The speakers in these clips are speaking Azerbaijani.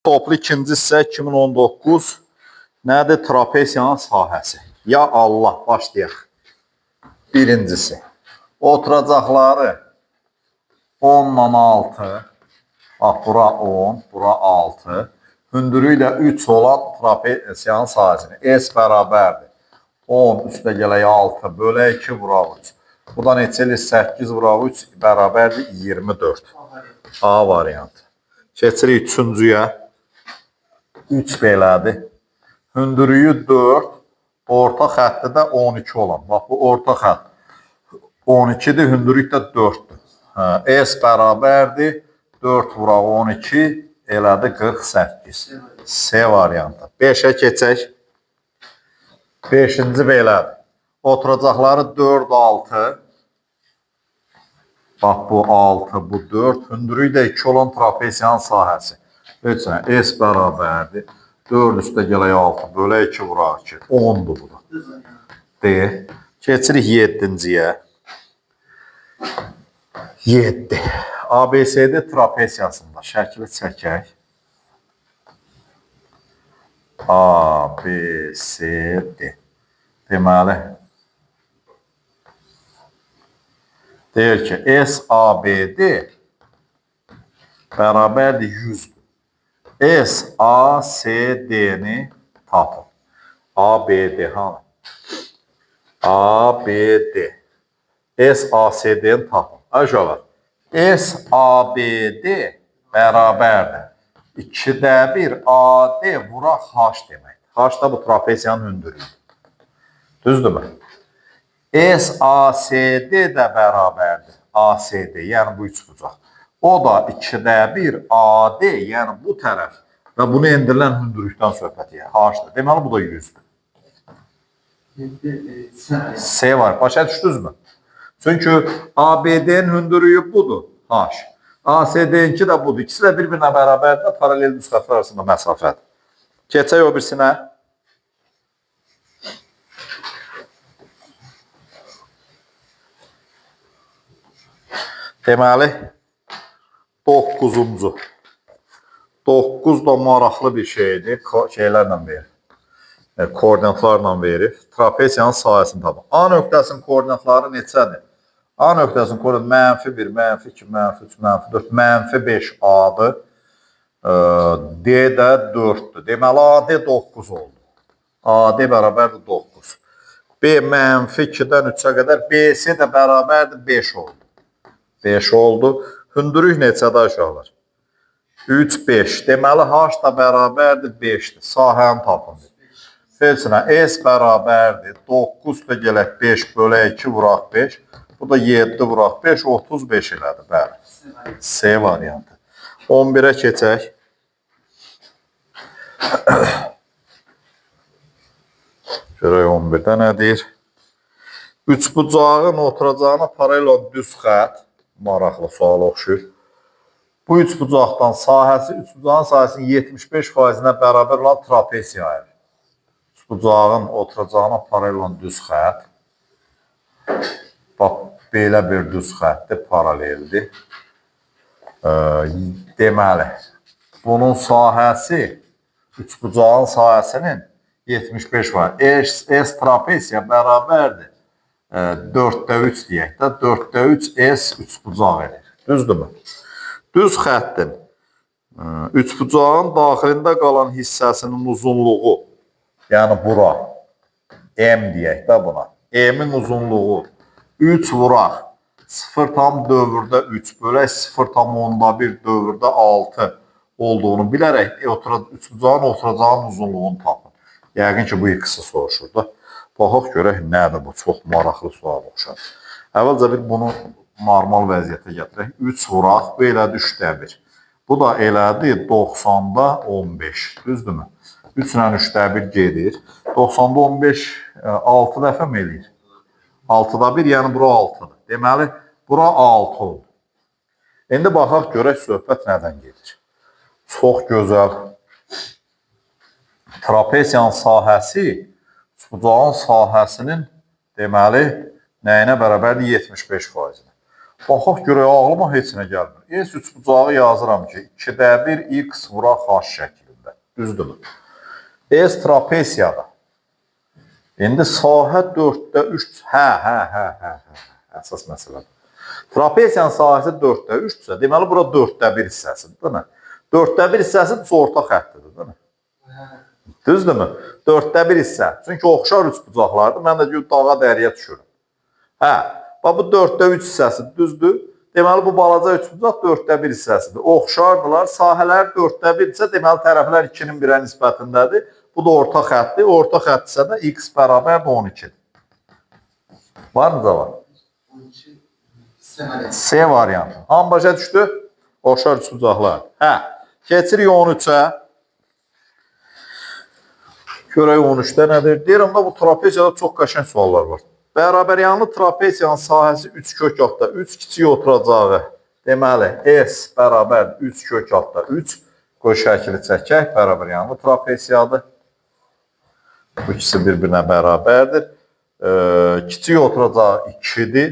toplu ikinci hissə 2019 nədir? Trapesiyanın sahəsi. Ya Allah, başlayaq. Birincisi, oturacaqları 10'dan 6, bax, bura 10, bura 6, hündürü ilə 3 olan trapesiyanın sahəsini. S bərabərdir. 10 üstə gələk 6 bölə 2 vura 3. Burada neçə elir? 8 vura 3 bərabərdir 24. A variantı. Keçirik üçüncüyə. 3 belədir. Hündürüyü 4, orta xətti də 12 olan. Bax, bu orta xətt 12-dir, hündürlük də 4-dür. S bərabərdir 4 vura 12 elədi 48. C variantı. 5'ə keçək. 5-ci belədir. Oturacaqları 4, 6. Bax, bu 6, bu 4. Hündürlük də 2 olan trapesiyanın sahəsi. Ölçən, S bərabərdir. 4 üstə gələk 6 bölə 2 vura 2. 10'dur bu da. D. Keçirik 7-ciyə. 7. ABCD trapesiyasında şəkili çəkək. ABCD. Deməli, deyir ki, SABD bərabərdir 100'dür. SACD-ni tapın. ABD hanı? ABD. SACD-ni tapın. Aşağılar. SABD bərabərdir. 2'də 1 AD vura H deməkdir. H da bu trapesiyanın hündürlüyüdür. Düzdürmü? SACD də bərabərdir. ACD, yəni bu üçbucaq. O da 2'də 1 AD, yəni bu tərəf və bunu endirilən hündürlükdən söhbət edir. H-dır. Deməli, bu da 100'dür. C var. Başa düşdünüzmü? Çünki ABD-nin hündürlüyü budur. H. ACD-ninki də budur. İkisi də bir-birinə bərabərdir. Paralel düz xətlər arasında məsafədir. Keçək o birisinə. Deməli, 9'uncu. 9 da maraqlı bir şeydir. Şeylərlə verir. Koordinatlarla verir. Trapesiyanın sahəsini tapın. A nöqtəsinin koordinatları neçədir? A nöqtəsinin koordinatı -1, -2, -3, -4, -5 A'dır. D də 4'dür. Deməli, AD 9 oldu. AD bərabərdir 9. B -2'dən 3'ə qədər. BC də bərabərdir 5 oldu. 5 oldu. Hündürlük neçədə aşağılar? 3, 5. Deməli, H da bərabərdir 5'dir. Sahəni tapın. Felsinə, S bərabərdir. 9 da gələk 5 bölə 2 vuraq 5. Bu da 7 vuraq 5, 35 elədir. Bəli. C variantı. 11'ə keçək. Görək 11'də nədir? Üçbucağın oturacağına paralel düz xət. Maraqlı sual oxşuyur. Bu üçbucaqdan sahəsi, üçbucağın sahəsinin 75%-nə bərabər olan trapesiya ayırır. Üçbucağın oturacağına paralel olan düz xət. Bax, belə bir düz xətdir, paraleldir. Deməli, bunun sahəsi, üçbucağın sahəsinin 75%. S trapesiya bərabərdir. 4'də 3 deyək də, 4'də 3 S üçbucaq edir. Düzdürmü? Düz xəttin üçbucağın daxilində qalan hissəsinin uzunluğu, yəni bura, M deyək də buna. M'in uzunluğu 3 vuraq, 0 tam dövrdə 3 bölək 0 tam onda 1 dövrdə 6 olduğunu bilərək üçbucağın oturacağının uzunluğunu tapın. Yəqin ki, bu ikisi soruşur da. Baxaq görək nədir bu, çox maraqlı sual oxşar. Əvvəlcə bir bunu normal vəziyyətə gətirək. 3 vuraq, bu elədi 3'də 1. Bu da elədi 90'da 15. Düzdürmü? 3 ilə 3'də 1 gedir. 90'da 15 6 dəfə mi eləyir? 6'da 1, yəni bura 6'dır. Deməli, bura 6 oldu. İndi baxaq görək söhbət nədən gedir. Çox gözəl. Trapesiyanın sahəsi üçbucağın sahəsinin deməli nəyinə bərabərdir? 75%-nə. Baxaq görək, ağlıma heç nə gəlmir. S üçbucağı yazıram ki, 2-də 1 x vuraq h şəklində. Düzdürmü? S trapesiyada. İndi sahə 4-də 3. Hə. Əsas məsələdir. Trapesiyanın sahəsi 4-də 3-dürsə, deməli, bura 4-də 1 hissəsidir, değil mi? 4-də 1 hissəsi orta xəttidir, değil mi? Düzdürmü? 4-də 1 hissə. Çünki oxşar üçbucaqlardır. Mən də dağa dəriyə düşürüm. Hə, bu 4-də 3 hissəsi düzdür. Deməli, bu balaca üçbucaq 4-də 1 hissəsidir. Oxşardılar. Sahələr 4-də 1 isə, deməli, tərəflər 2-nin 1-ə nisbətindədir. Bu da orta xəttdir. Orta xətt isə də x bərabər 12-dir. Var mı cavab? C variantı. Hamı başa düşdü? Oxşar üçbucaqlar. Hə, keçirik 13-ə. Görək 13-də nədir? Deyirəm da bu trapeziyada çox qəşəng suallar var. Bərabəryanlı trapesiyanın sahəsi 3 kök altda 3 kiçik oturacağı. Deməli, S bərabər 3 kök altda 3. Qoy şəkili çəkək. Bərabəryanlı trapesiyadır. Bu ikisi bir-birinə bərabərdir. Kiçik oturacağı 2-dir.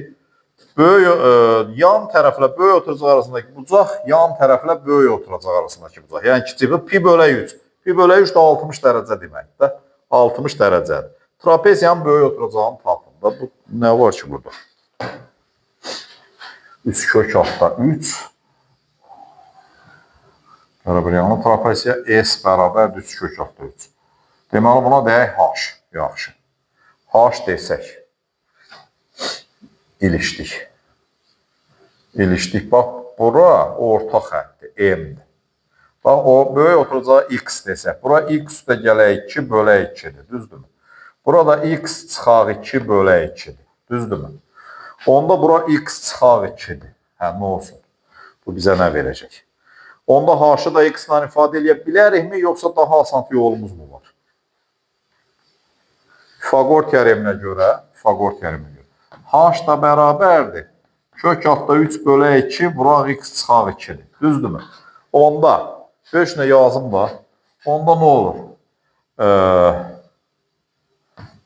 Yan tərəflə böyük oturacaq arasındakı bucaq, yan tərəflə böyük oturacaq arasındakı bucaq. Yəni kiçik pi bölək 3. Pi bölək 3 də 60 dərəcə deməkdir. 60 dərəcədir. Trapesiyanın böyük oturacağını tapın. Bu nə var ki burada? 3 kök altda 3. Bərabəryanlı trapesiya S bərabər 3 kök altda 3. Deməli, buna deyək H. Yaxşı. H desək. İlişdik. İlişdik. Bax, bura orta xəttdir. M-dir. Bax, o böyük oturacağı x desək. Bura x üstə gələk 2 bölək 2-dir. Düzdürmü? Burada x çıxaq 2 bölək 2-dir. Düzdürmü? Onda bura x çıxaq 2-dir. Hə, nə olsun? Bu bizə nə verəcək? Onda h-ı da x-la ifadə edə bilərikmi, yoxsa daha asan yolumuz mu var? Pifagor teoreminə görə, h da bərabərdir. Kök altda 3 bölək 2, vuraq x çıxaq 2-dir. Düzdürmü? Onda, 5 nə yazım da, onda nə olur?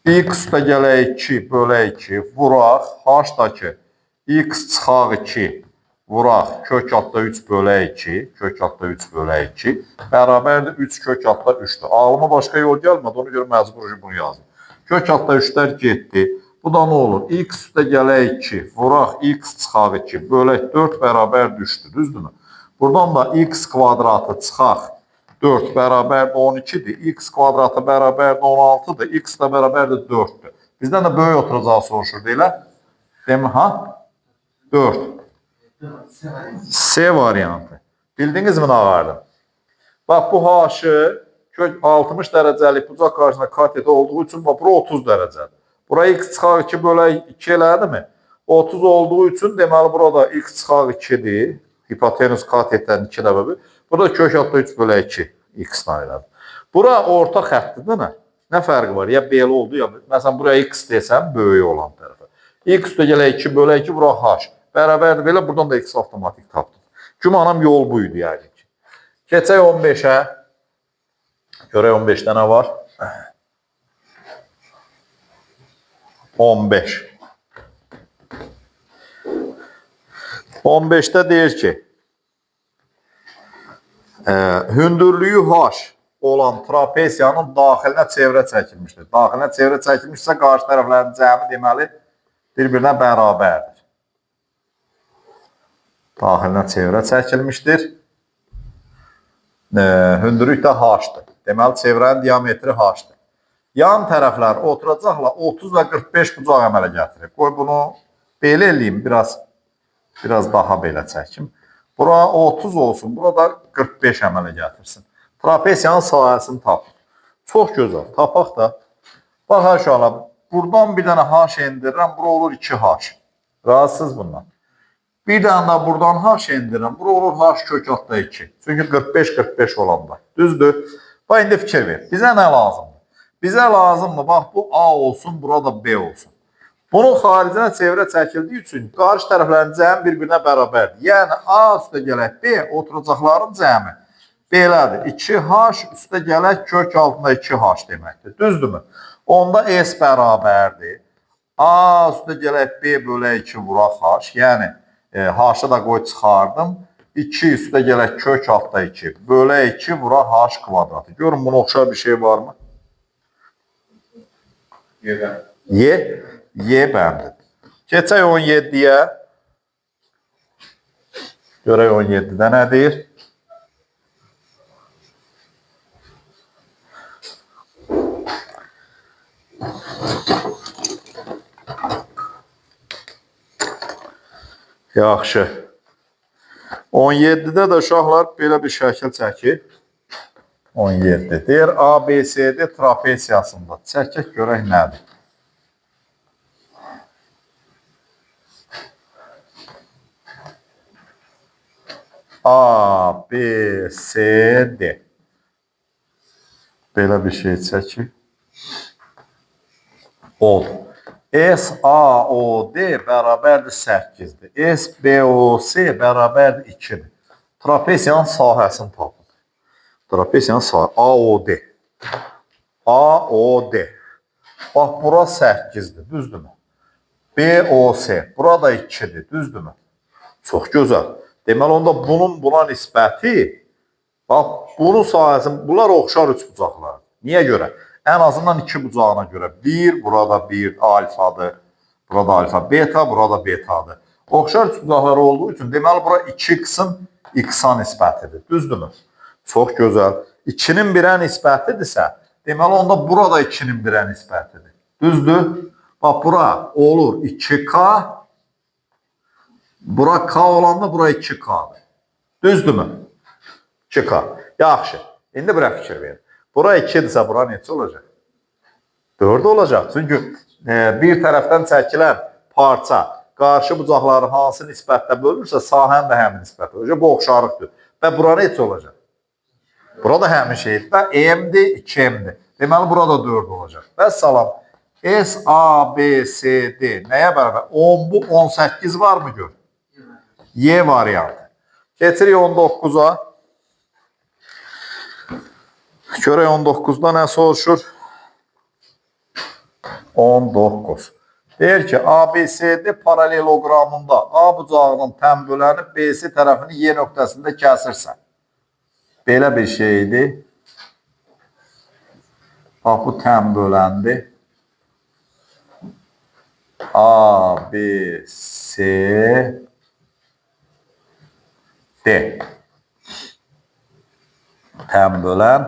X üstə gələk 2 bölək 2, vuraq, h da ki, x çıxaq 2, vuraq, kök altda 3 bölək 2, kök altda 3 bölək 2, bərabərdir 3 kök altda 3-dür. Ağlıma başqa yol gəlmədi, onu görə məcbur bunu yazdım. Kök altda 3-lər getdi. Bu da nə olur? X üstə gələk 2, vuraq, x çıxaq 2, bölək 4 bərabər düşdü, düzdürmü? Buradan da x kvadratı çıxaq 4 bərabər 12-dir, x kvadratı bərabər 16-dır, x da bərabərdir 4-dür. Bizdən də böyük oturacağı soruşur, deyilər. Demə, ha? 4. C variantı. Bildiniz mi nə vardı? Bax, bu h-ı 60 dərəcəlik bucaq qarşısında katet olduğu üçün bura 30 dərəcədir. Bura x çıxaq 2 bölək 2 elədi mi? 30 olduğu üçün deməli burada x çıxaq 2-dir. Hipotenüs katetdən 2 dəbə. Burada kök altda 3 bölək 2 x-la elədi. Bura orta xəttdir, değil mi? Nə fərqi var? Ya belə oldu, ya məsələn buraya x desəm böyük olan tərəfə. X üstə gələk 2 bölək 2 bura h. Bərabərdir belə, buradan da x avtomatik tapdım. Gümanım yol buydu yəni ki. Keçək 15-ə. Görək 15-də nə var? 15. 15-də deyir ki, hündürlüyü h olan trapesiyanın daxilinə çevrə çəkilmişdir. Daxilinə çevrə çəkilmişsə, qarşı tərəflərin cəmi deməli bir-birinə bərabərdir. Daxilinə çevrə çəkilmişdir. Hündürlük də h-dır. Deməli, çevrənin diametri h-dır. Yan tərəflər oturacaqla 30 və 45 bucaq əmələ gətirir. Qoy bunu belə eləyim, biraz daha belə çəkim. Bura 30 olsun, burada 45 əmələ gətirsin. Trapesiyanın sahəsini tapın. Çox gözəl, tapaq da. Bax, aşağıla, buradan bir dənə h endirirəm, bura olur 2h. Razısınız bundan. Bir dənə də buradan h endirirəm, bura olur h kök altda 2. Çünki 45-45 olanda. Düzdür? Bax, indi fikir ver. Bizə nə lazımdır? Bizə lazımdır, bax, bu A olsun, burada B olsun. Bunun xaricinə çevrə çəkildiyi üçün qarşı tərəflərin cəmi bir-birinə bərabərdir. Yəni, A üstə gələk B, oturacaqların cəmi belədir. 2h üstə gələk kök altında 2h deməkdir. Düzdürmü? Onda S bərabərdir. A üstə gələk B bölək 2 vuraq h. Yəni, H-ı da qoy çıxardım. 2 üstə gələk kök altda 2. Bölə 2 vura H kvadratı. Görün buna oxşar bir şey var mı? Y bəndidir. Keçək 17-yə. Görək 17-də nə deyir? Yaxşı. 17-də də uşaqlar belə bir şəkil çəkir. 17. Deyir ABCD trapesiyasında. Çəkək görək nədir? ABCD. Belə bir şey çəkir. Oldu. SAOD bərabərdir 8-dir. SBOC bərabərdir 2-dir. Trapesiyanın sahəsini tapın. Trapesiyanın sahəsi AOD. AOD. Bax, bura 8-dir, düzdürmü? BOC. Burada 2-dir, düzdürmü? Çox gözəl. Deməli, onda bunun buna nisbəti, bax, bunun sahəsini, bunlar oxşar üçbucaqlardır. Niyə görə? Ən azından 2 bucağına görə. 1, burada 1 alfadır. Burada alfa, beta, burada betadır. Oxşar üçbucaqlar olduğu üçün, deməli, bura 2x-in x-a nisbətidir. Düzdürmü? Çox gözəl. 2-nin 1-ə nisbətidirsə, deməli, onda burada 2-nin 1-ə nisbətidir. Düzdür? Bax, bura olur 2k. Bura k olanda bura 2k'dır. Düzdürmü? 2k. Yaxşı. İndi bura fikir verin. Bura 2-dirsə, bura neçə olacaq? 4 olacaq. Çünki bir tərəfdən çəkilən parça qarşı bucaqları hansı nisbətdə bölürsə, sahəni də həmin nisbətdə olacaq. Bu oxşarlıqdır. Və bura neçə olacaq? Burada həmin şeydir. Və m-dir, 2m-dir. Deməli, burada 4 olacaq. Və salam. SABCD nəyə bərabər? 10 bu, 18 var mı gör? Y variantı. Keçirik 19-a. Görək 19-da nə soruşur? 19. Deyir ki, ABCD paralelogramında A bucağının tənbölənib BC tərəfini Y nöqtəsində kəsirsə. Belə bir şeydir. Bax, bu tənböləndir. ABCD. Tənbölən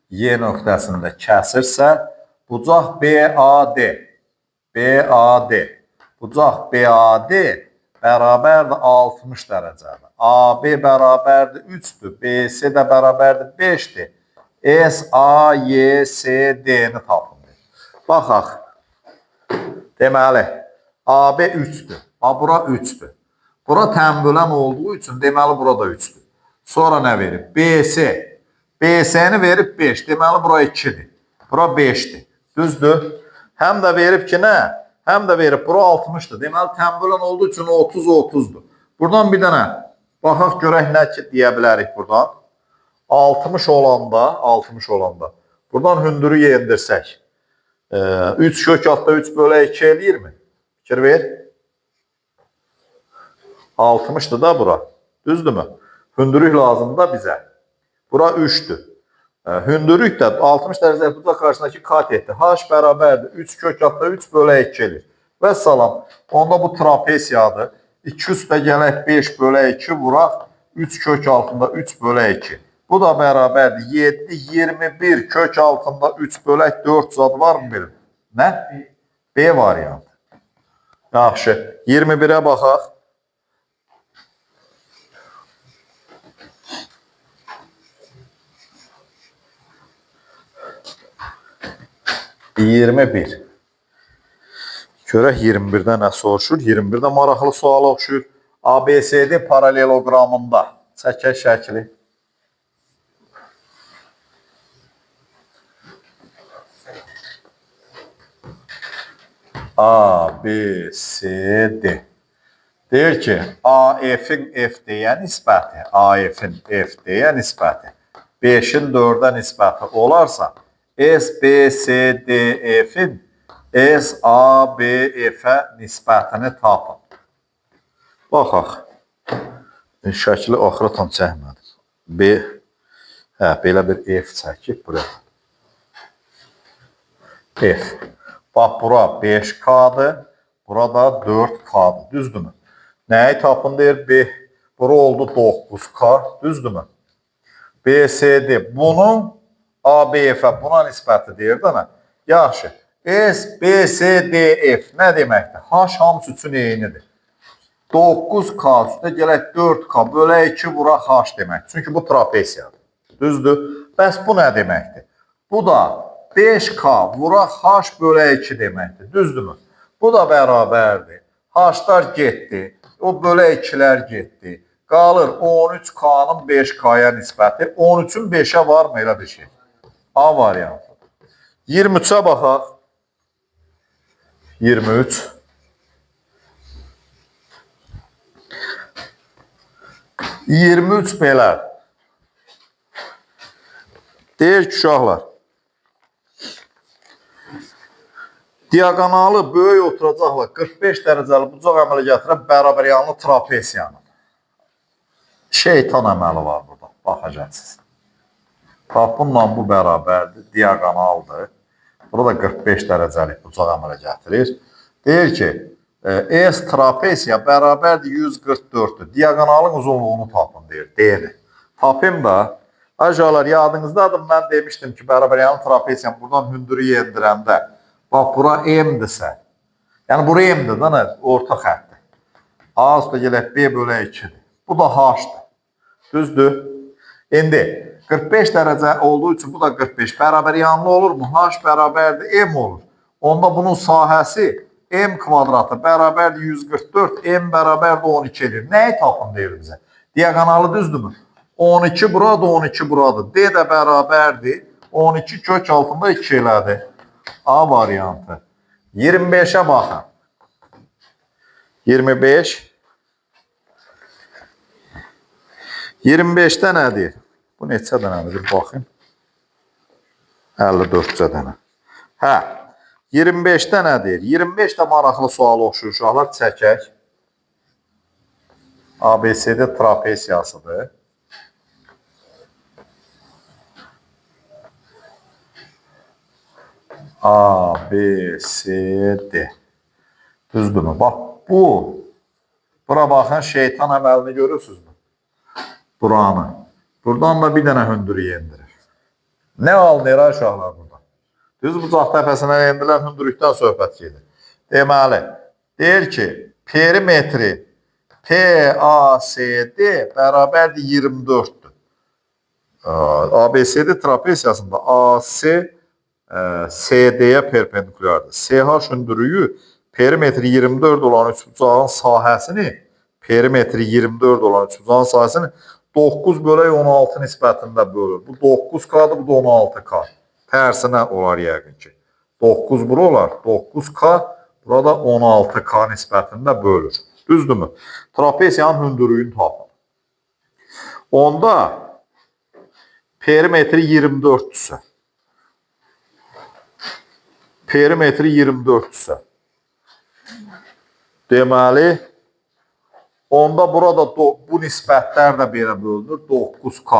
Y nöqtəsində kəsirsə, bucaq BAD. BAD. Bucaq BAD bərabərdir 60 dərəcədir. AB bərabərdir 3-dür. BC də bərabərdir 5-dir. SAYCD-ni tapın. Baxaq. Deməli, AB 3-dür. Bura 3-dür. Bura tənbölən olduğu üçün deməli burada 3-dür. Sonra nə verib? BC. BC-ni verib 5. Deməli, bura 2-dir. Bura 5-dir. Düzdür? Həm də verib ki, nə? Həm də verib, bura 60-dır. Deməli, tənbölən olduğu üçün 30-30-dur. Buradan bir dənə, baxaq görək nə ki, deyə bilərik buradan. 60 olanda, buradan hündürü yendirsək. 3 kök altda 3 bölə 2 eləyir mi? Fikir ver. 60-dır da bura. Düzdürmü? Hündürlük lazımdır da bizə. Bura 3-dür. Hündürlük də 60 dərəcə bucaq qarşısındakı katetdir. H bərabərdir. 3 kök altda 3 bölə 2 eləyir. Və salam. Onda bu trapesiyadır. 2 üstə gələk 5 bölə 2 vuraq. 3 kök altında 3 bölə 2. Bu da bərabərdir. 7, 21 kök altında 3 bölək 4 zad var mı benim? Nə? B variantı. Yaxşı. 21-ə baxaq. 21. Görək 21-də nə soruşur? 21-də maraqlı suala oxşuyur. ABCD paralelogramında çəkək şəkli. ABCD. Deyir ki, AF-in FD-yə nisbəti, AF-in FD-yə nisbəti 5-in 4-ə nisbəti olarsa, SBCDF-in SABF-ə nisbətini tapın. Baxaq. Şəkli axıra tam çəkmədim. B, belə bir F çəkib bura. F. Bax, bura 5K-dır, burada 4K-dır, düzdürmü? Nəyi tapın deyir? B. Bura oldu 9K, düzdürmü? BCD. Bunun ABF-ə buna nisbəti deyir də nə? Yaxşı. S, B, C, D, F nə deməkdir? H hamısı üçün eynidir. 9K üstə gələk 4K bölək 2 vuraq H demək. Çünki bu trapesiyadır. Düzdür? Bəs bu nə deməkdir? Bu da 5K vuraq H bölək 2 deməkdir. Düzdürmü? Bu da bərabərdir. H-lar getdi. O bölək 2-lər getdi. Qalır 13K-nın 5K-ya nisbəti. 13-ün 5-ə varmı elə bir şey? A variantı. 23-ə baxaq. 23. belə. Deyir ki, uşaqlar, diaqonalı böyük oturacaqla 45 dərəcəli bucaq əmələ gətirən bərabər yanlı trapesiyanın şeytan əməli var burada. Baxacaqsınız. Bax, bununla bu bərabərdir, diaqonaldır. Burada 45 dərəcəlik bucaq əmələ gətirir. Deyir ki, S trapesiya bərabərdir 144'dür. Diaqonalın uzunluğunu tapın deyir. D-dir. Tapayım da. Acalar, yadınızdadır, mən demişdim ki, bərabər yanlı trapesiyanı buradan hündürü yendirəndə, bax, bura M-dirsə, yəni bura M-dir də, orta xəttdir. A üstə gələk B bölək 2-dir. Bu da H-dır. Düzdür? İndi 45 dərəcə olduğu üçün bu da 45. Bərabər yanlı olur mu? H bərabərdir M olur. Onda bunun sahəsi M kvadratı bərabərdir 144. M bərabərdir 12 edir. Nəyi tapın deyir bizə? Diaqonalı düzdürmü? 12 buradır, 12 buradır. D də bərabərdir. 12 kök altında 2 elədir. A variantı. 25'ə baxın. 25. 25'də nədir? Bu neçə dənədir? Bir baxayım. 54 dənə. Hə. 25'də nədir? 25 də maraqlı sual oxşur uşaqlar. Çəkək. ABCD trapesiyasıdır. ABCD. Düzdürmü? Bax, bura baxın, şeytan əməlini görürsünüzmü? Buranı. Buradan da bir dənə hündürü yendirir. Nə alınır uşaqlar burada? Düz bucaq təpəsindən yendirilən hündürlükdən söhbət gedir. Deməli, deyir ki, perimetri PACD bərabərdir 24'dür. ABCD trapesiyasında AC CD-yə perpendikulardır. CH hündürlüyü perimetri 24 olan üçbucağın sahəsini, perimetri 24 olan üçbucağın sahəsini 9 bölək 16 nisbətində bölür. Bu 9K'dır, bu da 16K. Tərsinə olar yəqin ki. 9 bura olar, 9K, burada 16K nisbətində bölür. Düzdürmü? Trapesiyanın hündürlüyünü tapın. Onda perimetri 24'dürsə, perimetri 24'dürsə, deməli, onda burada bu nisbətlər də belə bölünür. 9K,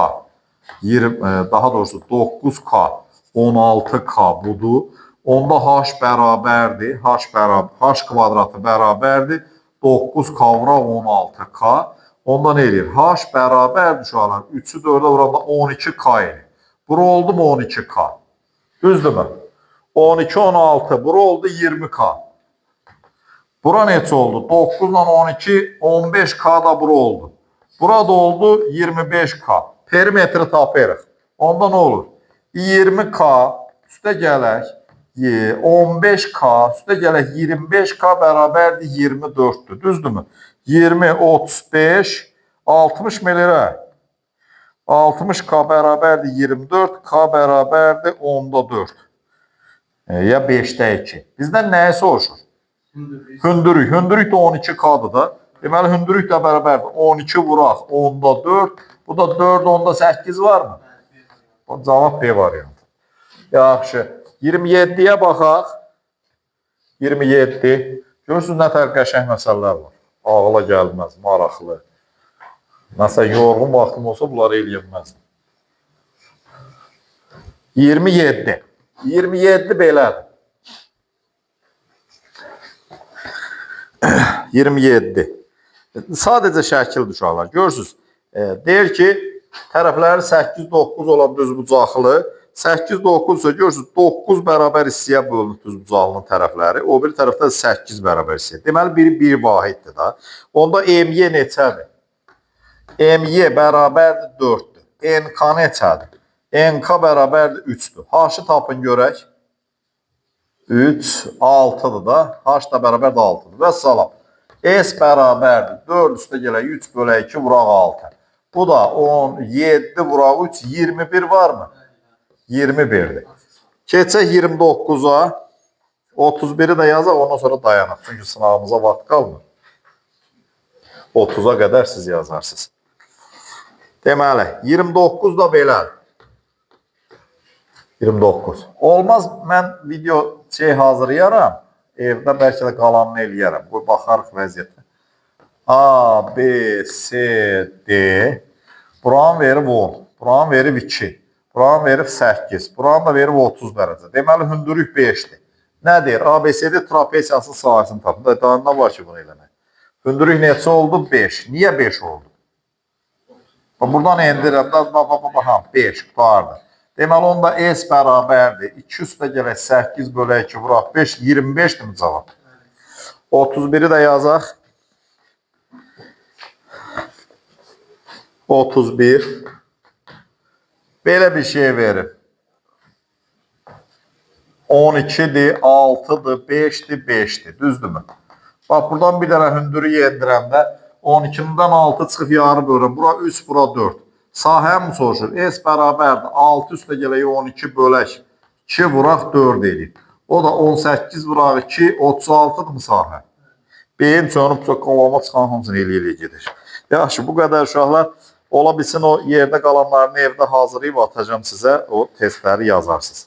daha doğrusu 9K, 16K budur. Onda H bərabərdir, H kvadratı bərabərdir. 9K vuraq 16K. Onda nə edir? H bərabərdir uşaqlar. 3'ü 4'ə vuranda 12K edir. Bura oldu mu 12K? Düzdürmü? 12, 16, bura oldu 20K. Bura neçə oldu? 9 ilə 12, 15K da bura oldu. Burada oldu 25K. Perimetri tapırıq. Onda nə olur? 20K üstə gələk 15K üstə gələk 25K bərabərdir 24'dür. Düzdürmü? 20, 35, 60 milirə. 60K bərabərdir 24, K bərabərdir 10'da 4. Ya 5'də 2. Bizdən nəyi soruşur? Hündürlük. Hündürlük də 12K'dır da. Deməli, hündürlük də bərabərdir. 12 vuraq 10'da 4. Bu da 4, 10'da 8 var mı? Cavab B variantı. Yaxşı. 27'yə baxaq. 27. Görürsünüz, nə tər qəşəng məsələlər var. ağla gəlməz, maraqlı. Məsələn, yorğun vaxtım olsa bunları eləyənməzdim. 27. 27 belədir. 27. Sadəcə şəkildir uşaqlar. Görürsünüz, deyir ki, tərəfləri 8-9 olan düzbucaqlı, 8-9 isə görürsünüz, 9 bərabər hissəyə bölünür düzbucaqlının tərəfləri, o bir tərəfdə 8 bərabər hissəyə. Deməli, biri bir vahiddir da. Onda MY neçədir? MY bərabərdir 4-dür. NK neçədir? NK bərabərdir 3-dür. H-ı tapın görək. 3, 6-dır da. H da bərabərdir 6-dır. Və salam. S bərabərdir. 4 üstə gələk 3 bölək 2 vuraq 6. Bu da 17 vuraq 3, 21 varmı? 21'dir. Keçək 29'a. 31'i də yazaq, ondan sonra dayanaq. Çünki sınavımıza vaxt qalmır. 30'a qədər siz yazarsınız. Deməli, 29 da belədir. 29. Olmaz, mən video hazırlayaram. Evdə bəlkə də qalanını eləyərəm. Bu, baxarıq vəziyyətə. A, B, C, D. Buranı verib 10. Buranı verib 2. Buranı verib 8. Buranı da verib 30 dərəcə. Deməli, hündürlük 5'dir. Nə deyir? ABCD trapesiyasının sahəsini tapın. Daha nə var ki bunu eləmək? Hündürlük neçə oldu? 5. Niyə 5 oldu? Buradan endirəm. 5 qutardır. Deməli, onda S bərabərdir. 2 üstə gələk 8 bölək 2 vuraq 5. 25'dir mi cavab? 31'i də yazaq. 31. Belə bir şey verir. 12'dir, 6'dır, 5'dir, 5'dir. Düzdürmü? Bax, buradan bir dənə hündürlük endirəndə 12'dən 6 çıxıb yarı bölürəm. Bura 3, bura 4. Sahə mi soruşur? S bərabərdir. 6 üstə gələk 12 bölək 2 vuraq 4 eləyir. O da 18 vuraq 2, 36'dır mı sahə? Beyin çönüb qolama çıxan hamısını eləyə gedir. Yaxşı, bu qədər uşaqlar. Ola bilsin o yerdə qalanlarını evdə hazırlayıb atacağım sizə. O testləri yazarsınız.